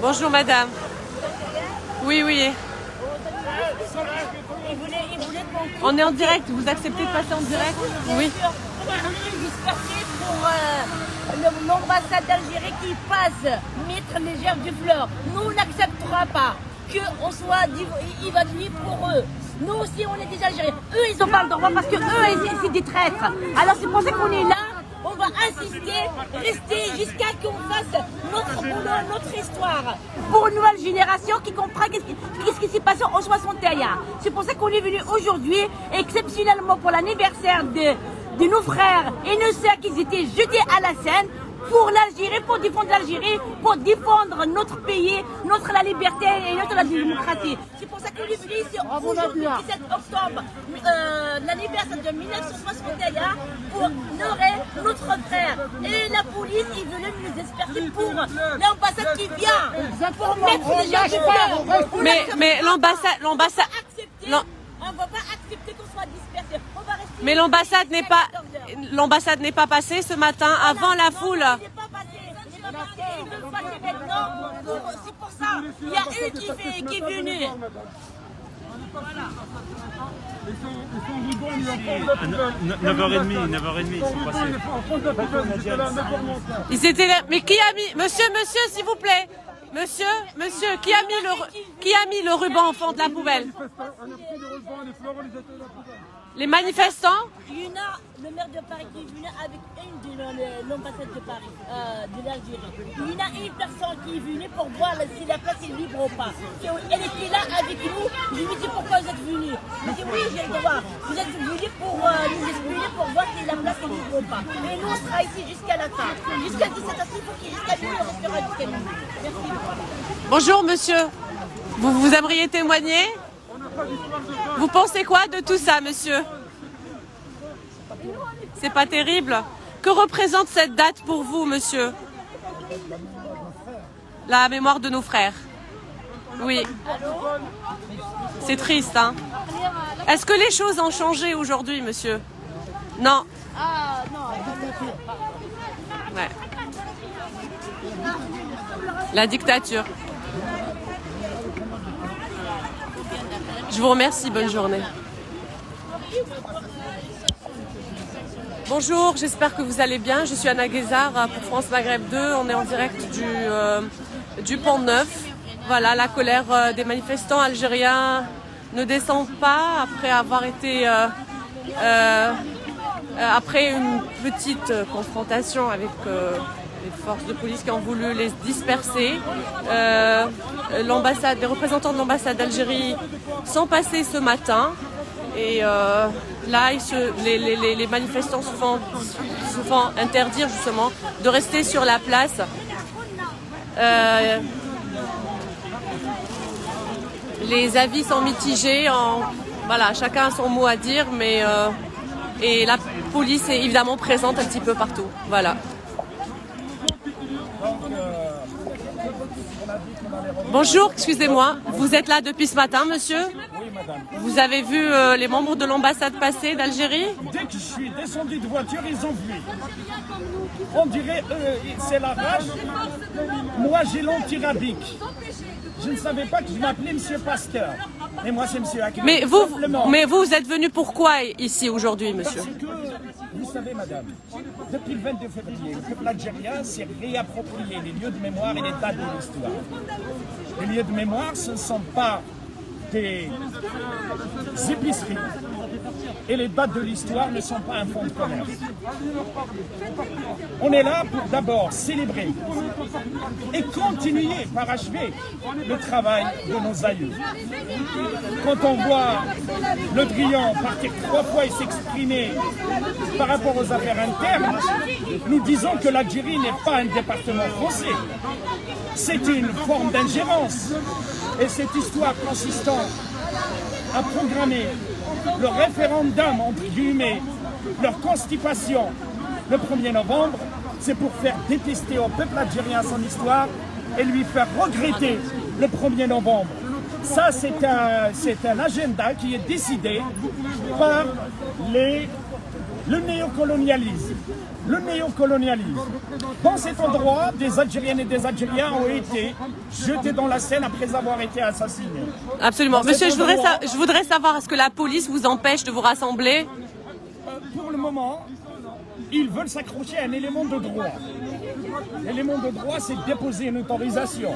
Bonjour madame. Oui, oui. On est en direct, vous acceptez de passer en direct? Oui. On est venu disperser pour l'ambassade d'Algérie qui passe mettre les gerbes du fleur. Nous, on n'acceptera pas qu'on soit évacués pour eux. Nous aussi, on est des Algériens. Eux, ils n'ont pas le droit parce que eux, c'est des traîtres. Alors c'est pour ça qu'on est là. On va insister, rester jusqu'à qu'on fasse notre boulot, notre histoire. Pour une nouvelle génération qui comprend qu'est-ce qui s'est passé en 61. C'est pour ça qu'on est venu aujourd'hui, exceptionnellement pour l'anniversaire de nos frères et nos sœurs qui étaient jetés à la Seine, pour l'Algérie, pour défendre l'Algérie, pour défendre notre pays, la liberté et la démocratie. C'est pour ça qu'on est venu ici aujourd'hui, 17 octobre, l'anniversaire de 1961, pour honorer notre frère. Et la police, ils veulent nous disperser pour l'ambassade qui vient, pour mettre les gens du fleur. Mais l'ambassade... On ne va pas accepter qu'on soit dispersé. Mais l'ambassade n'est pas passée ce matin avant la foule. Il n'est pas passé. Il veut passer maintenant. C'est pour ça. Il y a eux qui est venu. Voilà. 9h30, ils sont passés. Ils étaient là. Mais qui a mis... Monsieur, s'il vous plaît. Monsieur, qui a mis le ruban au fond de la poubelle? Les manifestants? Il y en a le maire de Paris qui est venu avec une de l'ambassade de Paris, de l'Algérie. Il y en a une personne qui est venue pour voir si la place est libre ou pas. Elle était là avec nous. Je lui ai dit pourquoi vous êtes venus. Il m'a dit oui, j'ai le droit. Vous êtes venus pour nous expliquer pour voir si la place est libre ou pas. Et nous, on sera ici jusqu'à la fin. Jusqu'à 17h, il faut qu'il jusqu'à minuit, on restera jusqu'à minuit. Merci. Bonjour monsieur. Vous aimeriez témoigner? Vous pensez quoi de tout ça, monsieur? C'est pas terrible. Que représente cette date pour vous, monsieur? La mémoire de nos frères. Oui. C'est triste, hein? Est-ce que les choses ont changé aujourd'hui, monsieur? Non. Ah, non. Ouais. La dictature. Je vous remercie, bonne journée. Bonjour, j'espère que vous allez bien. Je suis Anna Guézard pour France Maghreb 2. On est en direct du Pont Neuf. Voilà, la colère des manifestants algériens ne descend pas après avoir été... après une petite confrontation avec les forces de police qui ont voulu les disperser. Les représentants de l'ambassade d'Algérie sont passés ce matin et là les manifestants se font interdire justement de rester sur la place. Les avis sont mitigés, voilà, chacun a son mot à dire, mais et la police est évidemment présente un petit peu partout. Voilà. Bonjour, excusez-moi. Vous êtes là depuis ce matin, monsieur? Oui, madame. Vous avez vu les membres de l'ambassade passer d'Algérie? Dès que je suis descendu de voiture, ils ont vu. On dirait, c'est la rage. Moi, j'ai l'antirabique. Je ne savais pas que je m'appelais Monsieur Pasteur. Et moi, c'est Monsieur Hakim. Mais vous êtes venu pourquoi ici aujourd'hui, monsieur? Parce que, vous savez, madame, depuis le 22 février, le peuple algérien s'est réapproprié les lieux de mémoire et les dates de l'histoire. Les lieux de mémoire, ce ne sont pas des épiceries. Et les dates de l'histoire ne sont pas un fonds de commerce. On est là pour d'abord célébrer et continuer par achever le travail de nos aïeux. Quand on voit Le Drian partir 3 fois et s'exprimer par rapport aux affaires internes, nous disons que l'Algérie n'est pas un département français. C'est une forme d'ingérence. Et cette histoire consistant à programmer le référendum, entre guillemets, leur constipation le 1er novembre, c'est pour faire détester au peuple algérien son histoire et lui faire regretter le 1er novembre. Ça, c'est un agenda qui est décidé par les le néocolonialisme. Le néocolonialisme. Dans cet endroit, des Algériennes et des Algériens ont été jetés dans la Seine après avoir été assassinés. Absolument. Dans Monsieur, cet endroit, je voudrais savoir, est-ce que la police vous empêche de vous rassembler? pour le moment, ils veulent s'accrocher à un élément de droit. L'élément de droit, c'est de déposer une autorisation.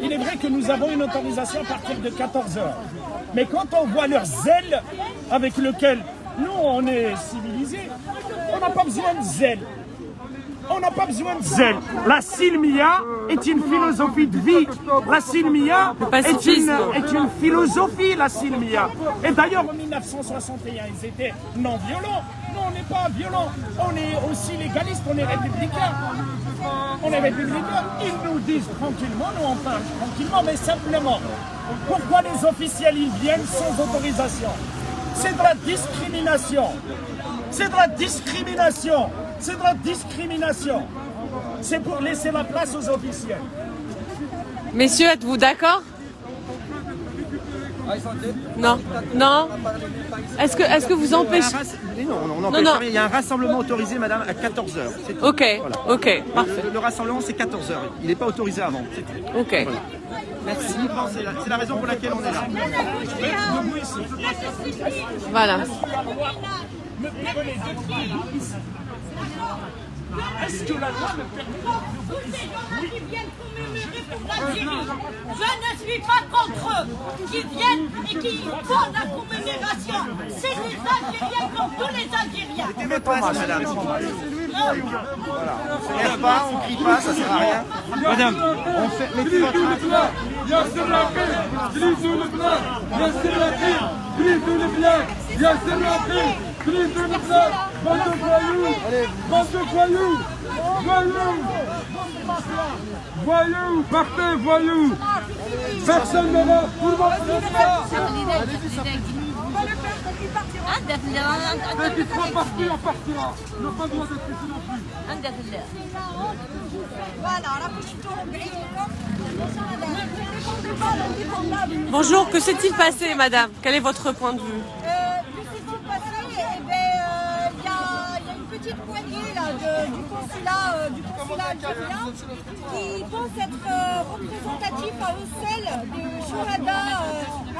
Il est vrai que nous avons une autorisation à partir de 14 h. Mais quand on voit leur zèle avec lequel nous, on est civilisés, on n'a pas besoin de zèle. On n'a pas besoin de zèle. La silmia est une philosophie de vie. La silmia est une philosophie, la silmia. Et d'ailleurs, en 1961, ils étaient non violents. Nous, on n'est pas violents. On est aussi légaliste, on est républicains. On est républicains. Ils nous disent tranquillement, nous on parle tranquillement, mais simplement, pourquoi les officiels, ils viennent sans autorisation? C'est de la discrimination. C'est de la discrimination. C'est de la discrimination. C'est pour laisser la place aux officiels. Messieurs, êtes-vous d'accord? Non. Non. Est-ce que vous empêchez? Non, on n'empêche rien. Il y a un rassemblement autorisé, madame, à 14 h. Ok, voilà. ok, parfait. Le rassemblement, c'est 14 h. Il n'est pas autorisé avant. Ok. Voilà. Merci. C'est la raison pour laquelle on est là. Voilà. Est-ce que la loi me permet? Qui viennent commémorer pour l'Algérie. Je ne suis pas contre eux qui viennent et qui font la commémoration. C'est les Algériens comme tous les Algériens. Mettez pas ça, madame. Voilà. On ne lève pas, on ne crie pas, ça ne sert à rien. Madame, on fait. Mettez votre main. Voyous, partez, voyous. Personne ne va. Tout le monde ne va. Dès qu'il sera parti, on partira. On n'a pas le droit d'être ici non plus. Bonjour, que s'est-il passé, madame? Quel est votre point de vue? Que s'est-il passé? Eh bien, il y a une petite poignée là, du consulat algérien qui pensent être représentatifs à eux seuls des chouhadas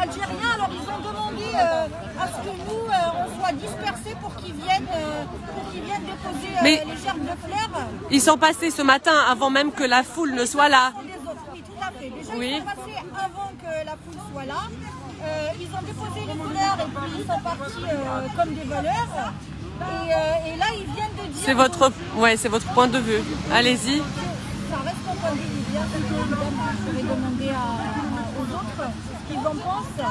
algériens. Alors ils ont demandé à ce que nous on soit dispersés pour qu'ils viennent déposer les gerbes de fleurs. Ils sont passés ce matin avant même que la foule ne soit là. Les autres, oui, tout à fait. Déjà, Oui. ils sont passés avant que la foule soit là. Ils ont déposé les fleurs et puis ils sont partis comme des voleurs. Et là, ils viennent de dire... C'est votre point de vue. Allez-y. Ça reste mon point de vue. Bien sûr, je vais demander aux autres ce qu'ils en pensent.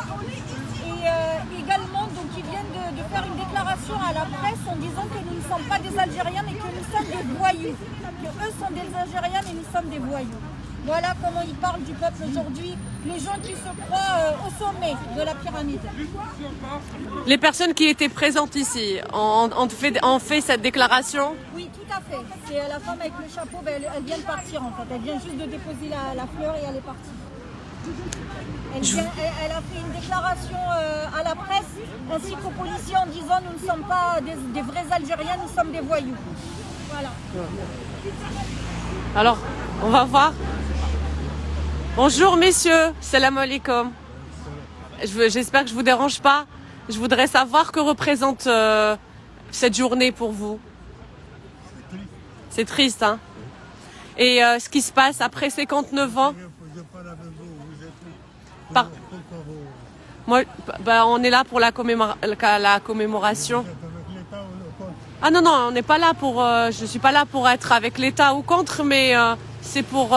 Et également, donc, ils viennent de faire une déclaration à la presse en disant que nous ne sommes pas des Algériens, mais que nous sommes des voyous. Que eux sont des Algériens, mais nous sommes des voyous. Voilà comment ils parlent du peuple aujourd'hui, les gens qui se croient au sommet de la pyramide. Les personnes qui étaient présentes ici ont fait cette déclaration? Oui, tout à fait. C'est la femme avec le chapeau, elle vient de partir en fait. Elle vient juste de déposer la fleur et elle est partie. Elle a fait une déclaration à la presse ainsi qu'aux policiers en disant nous ne sommes pas des vrais Algériens, nous sommes des voyous. Voilà. Alors, on va voir. Bonjour messieurs, salam alaikum. J'espère que je ne vous dérange pas. Je voudrais savoir que représente cette journée pour vous. C'est triste, hein. Et ce qui se passe après 59 ans. Moi, on est là pour la commémoration. Ah non, on n'est pas là pour... je ne suis pas là pour être avec l'État ou contre, mais c'est pour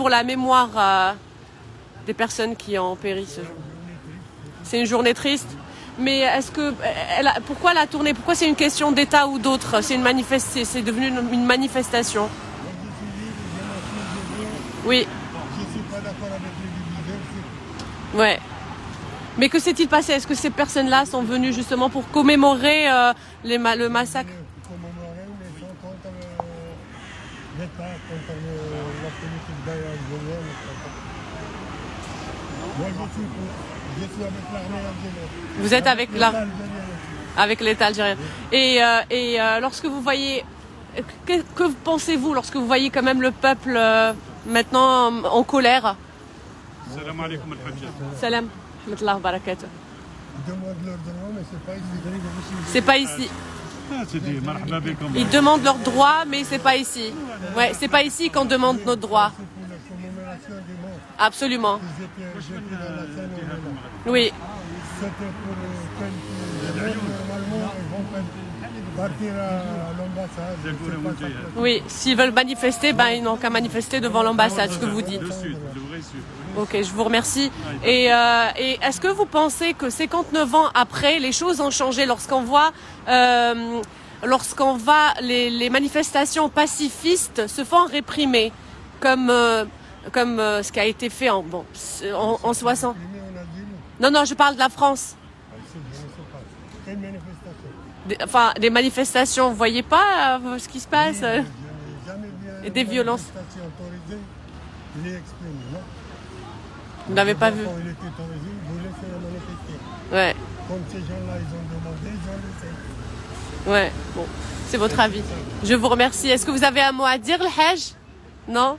la mémoire des personnes qui ont péri ce jour. C'est une journée triste. Mais est-ce que... pourquoi la tournée? Pourquoi c'est une question d'État ou d'autre? C'est devenu une manifestation. Oui. Je ne suis pas d'accord avec les divisions. Ouais. Mais que s'est-il passé? Est-ce que ces personnes-là sont venues justement pour commémorer le massacre? Commémorer, mais sont contre l'État, contre la politique algérienne. Moi, je suis avec l'armée algérienne. Vous êtes avec la... avec l'État algérien. Et lorsque vous voyez, que pensez-vous lorsque vous voyez quand même le peuple maintenant en colère? Salam alaikum al-Hajja. Salam, rahmatullah barakatuh. Ils demandent leur droit, mais c'est pas ici. C'est pas ici. Ah, c'est dit, marhaba bikum. Ils demandent leurs droits, mais c'est pas ici. Ouais, c'est pas ici qu'on demande nos droits. C'est pour la commémoration des morts. Absolument. Ils étaient jetés dans la Seine au Mélan. Oui, C'était pour quelques jours, normalement, ils vont partir à l'ambassade. Je sais pas ça. oui. S'ils veulent manifester, ben ils n'ont qu'à manifester devant l'ambassade, ce que vous dites. Le sud, le vrai sud. Ok, je vous remercie. Et est-ce que vous pensez que 59 ans après, les choses ont changé lorsqu'on voit, les manifestations pacifistes se font réprimer, comme ce qui a été fait en 60. Mais on a dit Non, non. non, je parle de la France. Je ne sais pas. Quelle manifestation? Enfin, des manifestations, vous voyez pas ce qui se passe Je n'ai jamais vu Et des violences. manifestation autorisée, il est exprimé, non? Vous n'avez pas vu? Quand il était autorisé, il voulait se manifester. Ouais, Comme ces gens-là, ils ont demandé, ils ont laissé. ouais. Bon, c'est votre avis. Je vous remercie. Est-ce que vous avez un mot à dire, le Hajj? Non?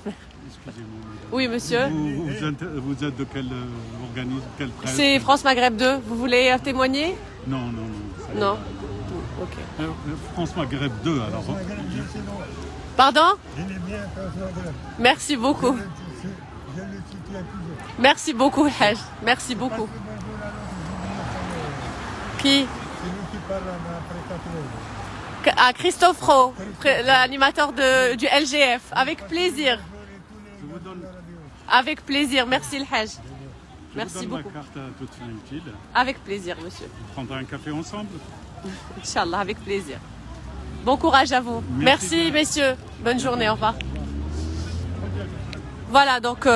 Excusez-moi. Oui, monsieur. Vous êtes de quel organisme, quelle presse? C'est France Maghreb 2. Vous voulez témoigner? Non, non, non. Non. Ok. France Maghreb 2, alors. Pardon? Il est bien, François. Merci beaucoup. Je le soutiens toujours. Merci beaucoup, Hajj. Merci beaucoup. Qui? C'est lui qui parle après 4 heures. À Christophe Rowe, l'animateur du LGF. Avec plaisir. Je vous donne, Avec plaisir. Merci, le Hajj. je Merci vous donne beaucoup. ma carte à toute fin utile. Avec plaisir, monsieur. On prendra un café ensemble. Inch'Allah, avec plaisir. Bon courage à vous. Merci, messieurs. Bonne journée, au revoir. Voilà, donc...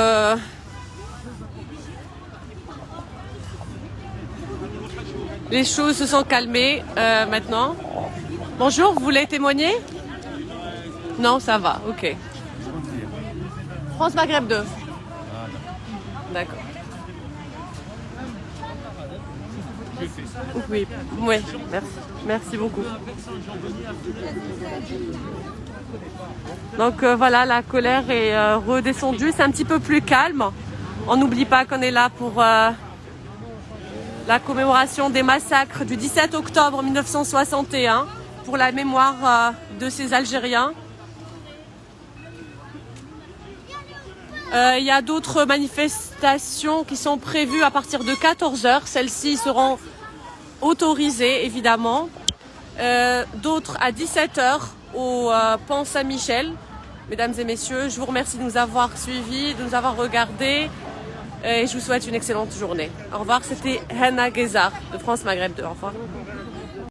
les choses se sont calmées maintenant. Bonjour, vous voulez témoigner? Non, ça va, ok. France Maghreb 2. D'accord. Oui, oui, merci. Merci beaucoup. Donc voilà, la colère est redescendue, c'est un petit peu plus calme. On n'oublie pas qu'on est là pour la commémoration des massacres du 17 octobre 1961, pour la mémoire de ces Algériens. Il y a d'autres manifestations qui sont prévues à partir de 14h. Celles-ci seront autorisées, évidemment. D'autres à 17h au pont Saint-Michel. Mesdames et messieurs, je vous remercie de nous avoir suivis, de nous avoir regardés. Et je vous souhaite une excellente journée. Au revoir, c'était Hanna Guézard de France Maghreb 2. Au revoir.